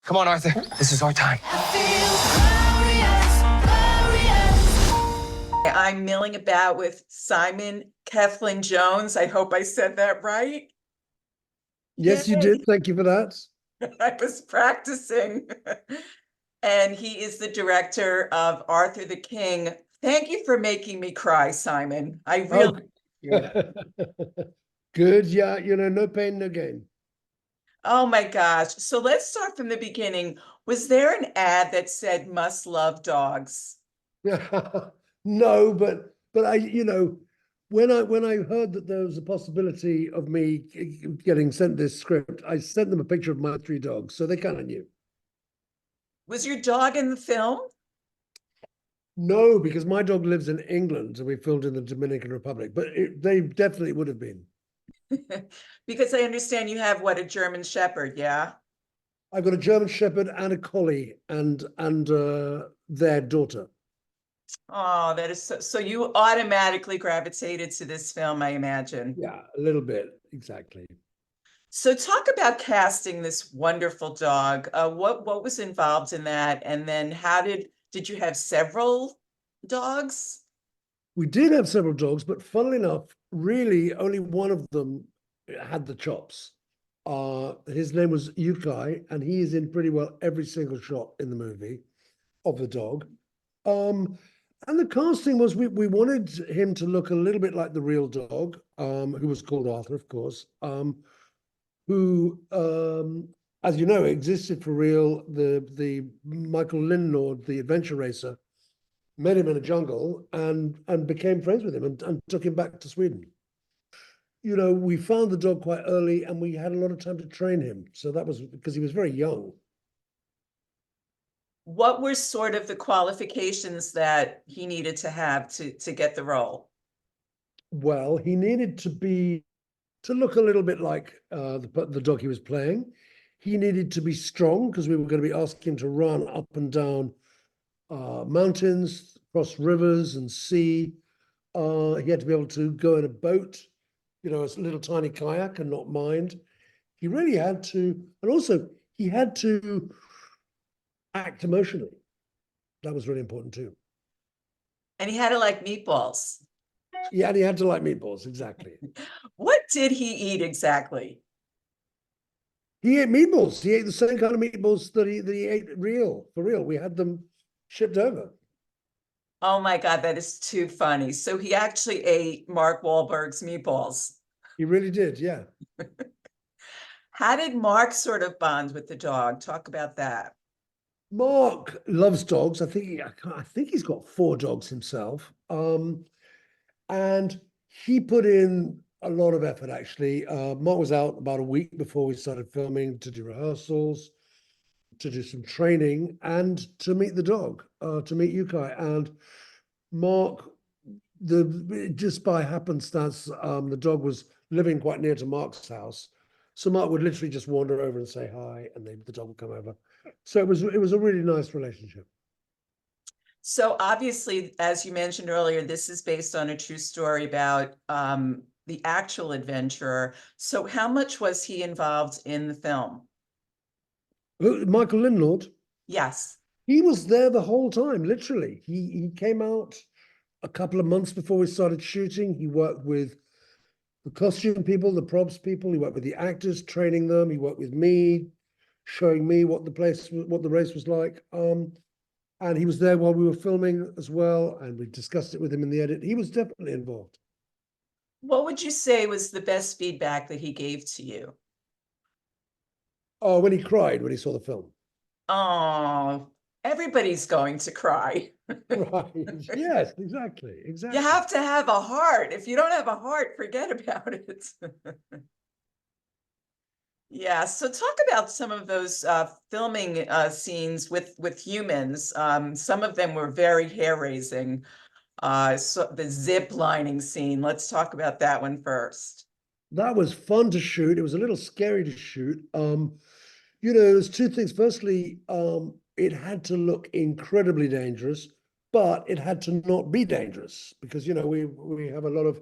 Come on, Arthur. This is our time. I'm milling about with Simon Cellan Jones. I hope I said that right. Yes, you did. Thank you for that. I was practicing. And he is the director of Arthur the King. Thank you for making me cry, Simon. I really Good. Yeah, no pain, no gain. Oh my gosh. So let's start from the beginning. Was there an ad that said must love dogs? No, but when I heard that there was a possibility of me getting sent this script, I sent them a picture of my 3 dogs, so they kind of knew. Was your dog in the film? No, because my dog lives in England, and we filmed in the Dominican Republic, but they definitely would have been. Because I understand you have what, a German Shepherd, yeah? I've got a German Shepherd and a Collie and their daughter. Oh, that is so you automatically gravitated to this film, I imagine. Yeah, a little bit, exactly. So talk about casting this wonderful dog. What was involved in that? And then did you have several dogs? We did have several dogs, but funnily enough, really only one of them had the chops. His name was Ukai, and he is in pretty well every single shot in the movie of the dog. And the casting was we wanted him to look a little bit like the real dog, who was called Arthur, of course, who, as you know, existed for real. The Mikael Lindnord, the adventure racer, met him in a jungle and became friends with him and took him back to Sweden. We found the dog quite early and we had a lot of time to train him. So that was because he was very young. What were sort of the qualifications that he needed to have to get the role? Well, he needed to look a little bit like the dog he was playing. He needed to be strong because we were going to be asking him to run up and down mountains, cross rivers and sea. He had to be able to go in a boat, a little tiny kayak and not mind. He really had to, and also he had to act emotionally. That was really important too. And he had to like meatballs. Yeah, and he had to like meatballs, exactly. What did he eat exactly? He ate meatballs. He ate the same kind of meatballs that he ate for real. We had them shipped over. Oh my God, that is too funny. So he actually ate Mark Wahlberg's meatballs. He really did, yeah. How did Mark sort of bond with the dog? Talk about that. Mark loves dogs. I think he's got 4 dogs himself. And he put in a lot of effort, actually. Mark was out about a week before we started filming to do rehearsals, to do some training, and to meet the dog, to meet Ukai. And Mark, just by happenstance, the dog was living quite near to Mark's house. So Mark would literally just wander over and say hi, and the dog would come over. So it was a really nice relationship. So obviously, as you mentioned earlier, this is based on a true story about the actual adventurer. So how much was he involved in the film? Mikael Lindnord? Yes. He was there the whole time, literally. He came out a couple of months before we started shooting. He worked with the costume people, the props people. He worked with the actors, training them. He worked with me, showing me what the race was like. And he was there while we were filming as well. And we discussed it with him in the edit. He was definitely involved. What would you say was the best feedback that he gave to you? Oh, when he cried when he saw the film. Oh, everybody's going to cry. Right. Yes, exactly. You have to have a heart. If you don't have a heart, forget about it. Yeah, so talk about some of those filming scenes with humans. Some of them were very hair-raising. So the zip lining scene, let's talk about that one first. That was fun to shoot. It was a little scary to shoot. There's 2 things. Firstly, it had to look incredibly dangerous, but it had to not be dangerous because, we have a lot of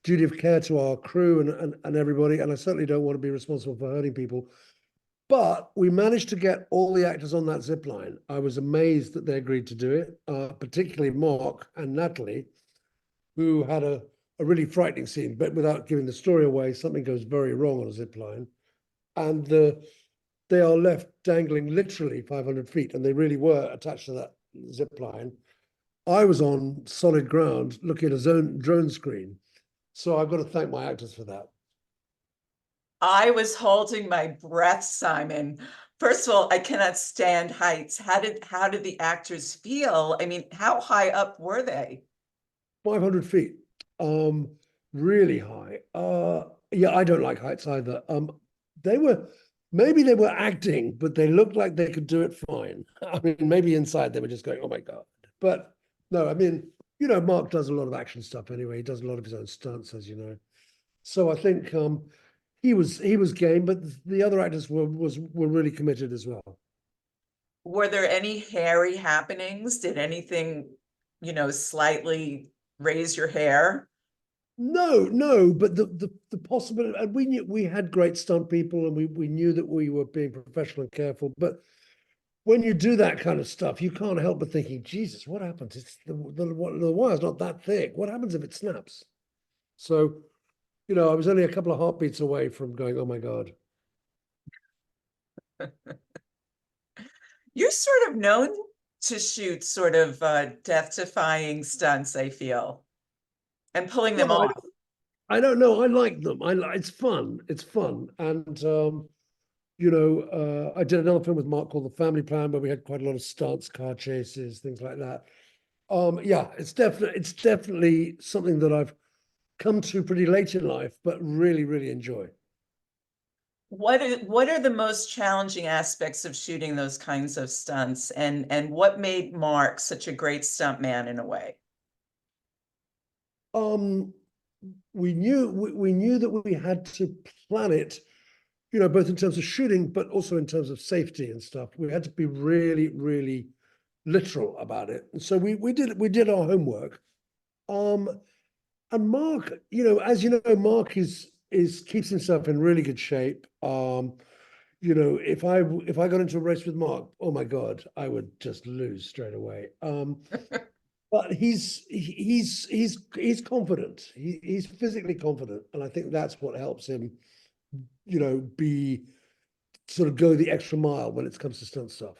duty of care to our crew and everybody, and I certainly don't want to be responsible for hurting people. But we managed to get all the actors on that zip line. I was amazed that they agreed to do it, particularly Mark and Natalie, who had a really frightening scene, but without giving the story away, something goes very wrong on a zip line. And they are left dangling literally 500 feet, and they really were attached to that zip line. I was on solid ground looking at a drone screen. So I've got to thank my actors for that. I was holding my breath, Simon. First of all, I cannot stand heights. How did the actors feel? I mean, how high up were they? 500 feet, really high. Yeah, I don't like heights either. They were, maybe they were acting, but they looked like they could do it fine. I mean, maybe inside they were just going, oh my God. But no, I mean, Mark does a lot of action stuff anyway. He does a lot of his own stunts, as you know. So I think he was game, but the other actors were really committed as well. Were there any hairy happenings? Did anything, slightly raise your hair? No, no, but the possibility, and we knew we had great stunt people, and we knew that we were being professional and careful. But when you do that kind of stuff, you can't help but thinking, Jesus, what happens? It's the wire's not that thick. What happens if it snaps? So, I was only a couple of heartbeats away from going, oh my God. You're sort of known to shoot sort of death-defying stunts, I feel, and pulling them Well, off. I don't know. I like them. It's fun. It's fun. And I did another film with Mark called The Family Plan, where we had quite a lot of stunts, car chases, things like that. Yeah, it's definitely something that I've come to pretty late in life, but really, really enjoy. What are the most challenging aspects of shooting those kinds of stunts, and what made Mark such a great stuntman in a way? Um, we knew that we had to plan it, both in terms of shooting, but also in terms of safety and stuff. We had to be really, really literal about it. And so we did our homework. Um, and Mark, as you know, Mark is keeps himself in really good shape. If I got into a race with Mark, oh my God, I would just lose straight away. But he's confident. He's physically confident, and I think that's what helps him, be sort of go the extra mile when it comes to stunt stuff.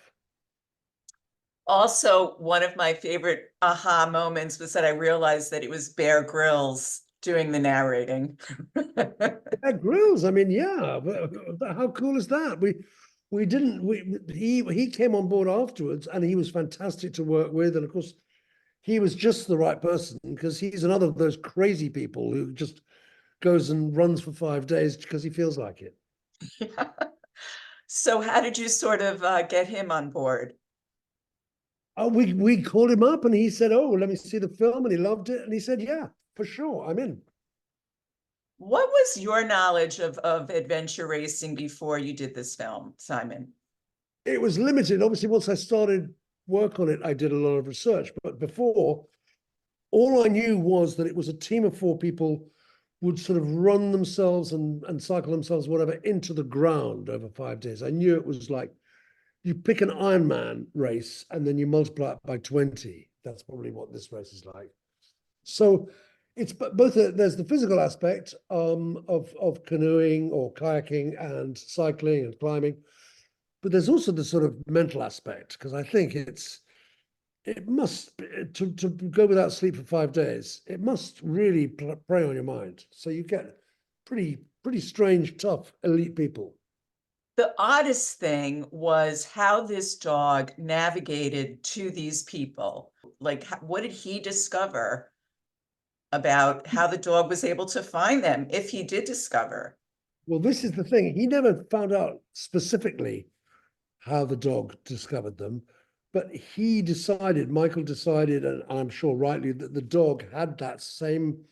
Also, one of my favorite aha moments was that I realized that it was Bear Grylls doing the narrating. Yeah, grills. I mean, yeah. How cool is that? We didn't. He came on board afterwards, and he was fantastic to work with. And of course, he was just the right person because he's another of those crazy people who just goes and runs for 5 days because he feels like it. So how did you sort of get him on board? We called him up and he said, "Oh, let me see the film," and he loved it. And he said, "Yeah, for sure, I'm in." What was your knowledge of adventure racing before you did this film, Simon? It was limited. Obviously, once I started work on it, I did a lot of research. But before, all I knew was that it was a team of four people would sort of run themselves and cycle themselves, whatever, into the ground over 5 days. I knew it was like you pick an Ironman race and then you multiply it by 20. That's probably what this race is like. So it's both there's the physical aspect of canoeing or kayaking and cycling and climbing, but there's also the sort of mental aspect because I think it must to go without sleep for 5 days. It must really prey on your mind. So you get pretty strange, tough, elite people. The oddest thing was how this dog navigated to these people. Like, what did he discover about how the dog was able to find them, if he did discover? Well, this is the thing. He never found out specifically how the dog discovered them, but Michael decided, and I'm sure rightly, that the dog had that same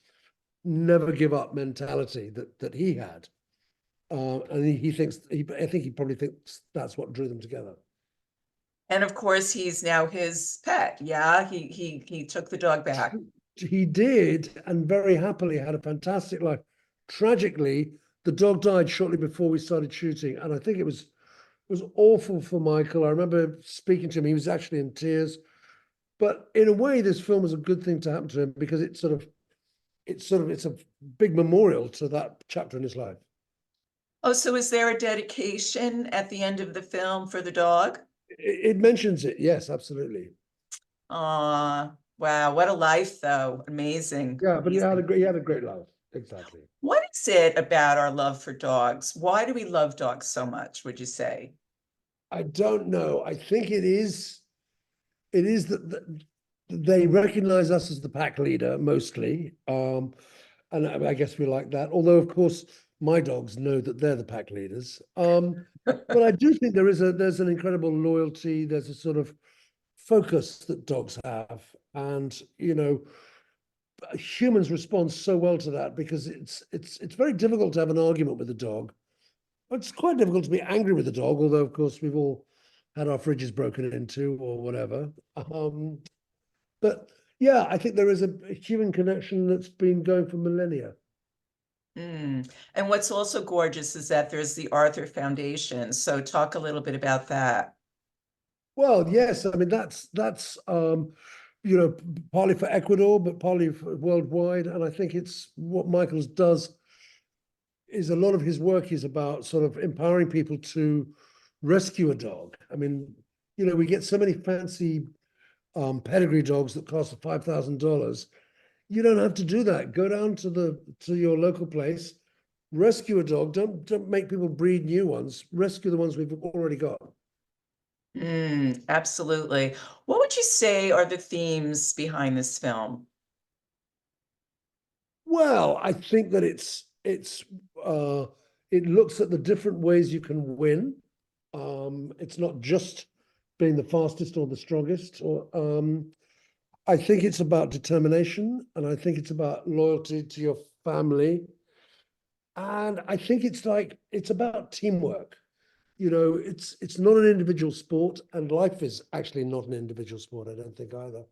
never give up mentality that he had. And I think he probably thinks that's what drew them together. And of course, he's now his pet. Yeah, he took the dog back. He did, and very happily had a fantastic life. Tragically, the dog died shortly before we started shooting, and I think it was was awful for Michael. I remember speaking to him, he was actually in tears. But in a way, this film was a good thing to happen to him because it's a big memorial to that chapter in his life. Oh, so is there a dedication at the end of the film for the dog? It mentions it, yes, absolutely. Wow, what a life though. Amazing. Yeah, but he had Amazing. a great life. Exactly. What is it about our love for dogs? Why do we love dogs so much, would you say? I don't know. I think it is that they recognize us as the pack leader mostly. And I guess we like that. Although, of course, my dogs know that they're the pack leaders. But I do think there's an incredible loyalty. There's a sort of focus that dogs have, and humans respond so well to that because it's very difficult to have an argument with a dog. It's quite difficult to be angry with a dog, although of course we've all had our fridges broken into or whatever. But yeah, I think there is a human connection that's been going for millennia. Mm. And what's also gorgeous is that there's the Arthur Foundation. So talk a little bit about that. Well, yes, I mean that's partly for Ecuador, but partly for worldwide. And I think it's what Michael's does is a lot of his work is about sort of empowering people to rescue a dog. I mean, we get so many fancy pedigree dogs that cost $5,000. You don't have to do that. Go down to your local place, rescue a dog. Don't make people breed new ones. Rescue the ones we've already got. Absolutely. What would you say are the themes behind this film? Well, I think that it looks at the different ways you can win. It's not just being the fastest or the strongest. I think it's about determination, and I think it's about loyalty to your family, and I think it's about teamwork. It's not an individual sport, and life is actually not an individual sport, I don't think either.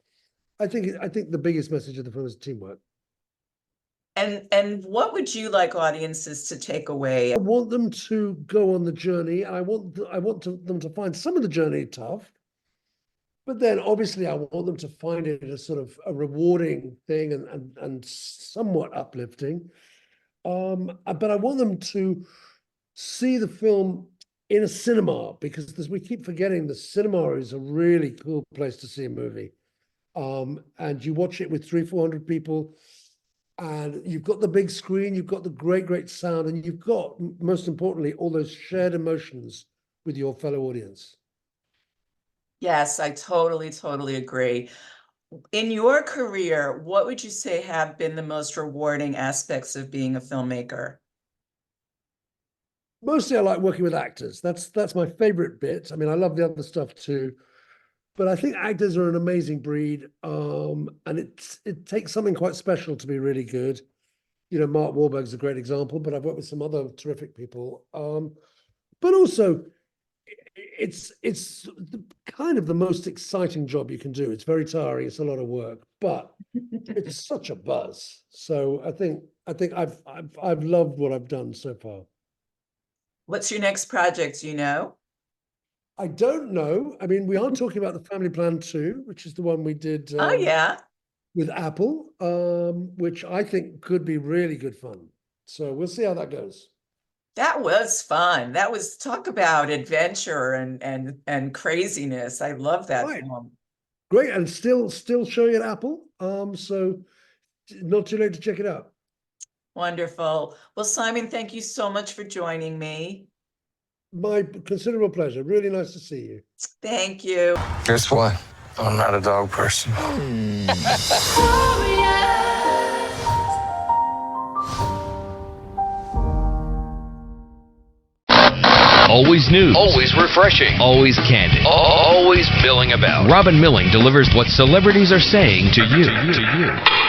I think the biggest message of the film is teamwork. And what would you like audiences to take away? I want them to go on the journey. I want them to find some of the journey tough, but then obviously I want them to find it a sort of a rewarding thing and somewhat uplifting. But I want them to see the film in a cinema because we keep forgetting the cinema is a really cool place to see a movie. And you watch it with 300-400 people, and you've got the big screen, you've got the great sound, and you've got, most importantly, all those shared emotions with your fellow audience. Yes, I totally agree. In your career, what would you say have been the most rewarding aspects of being a filmmaker? Mostly I like working with actors. That's my favorite bit. I mean, I love the other stuff too, but I think actors are an amazing breed. And it takes something quite special to be really good. Mark Wahlberg's a great example, but I've worked with some other terrific people. But also it's kind of the most exciting job you can do. It's very tiring, it's a lot of work, but it's such a buzz. So I think I've loved what I've done so far. What's your next project, I don't know. I mean, we are talking about the Family Plan 2, which is the one we did Oh, yeah. with Apple, which I think could be really good fun. So we'll see how that goes. That was fun. That was talk about adventure and craziness. I love that Right. film. Great, and still showing at Apple. So not too late to check it out. Wonderful. Well, Simon, thank you so much for joining me. My considerable pleasure. Really nice to see you. Thank you. Guess what? I'm not a dog person. Always news. Always refreshing. Always candid. Always milling about. Robin Milling delivers what celebrities are saying to you.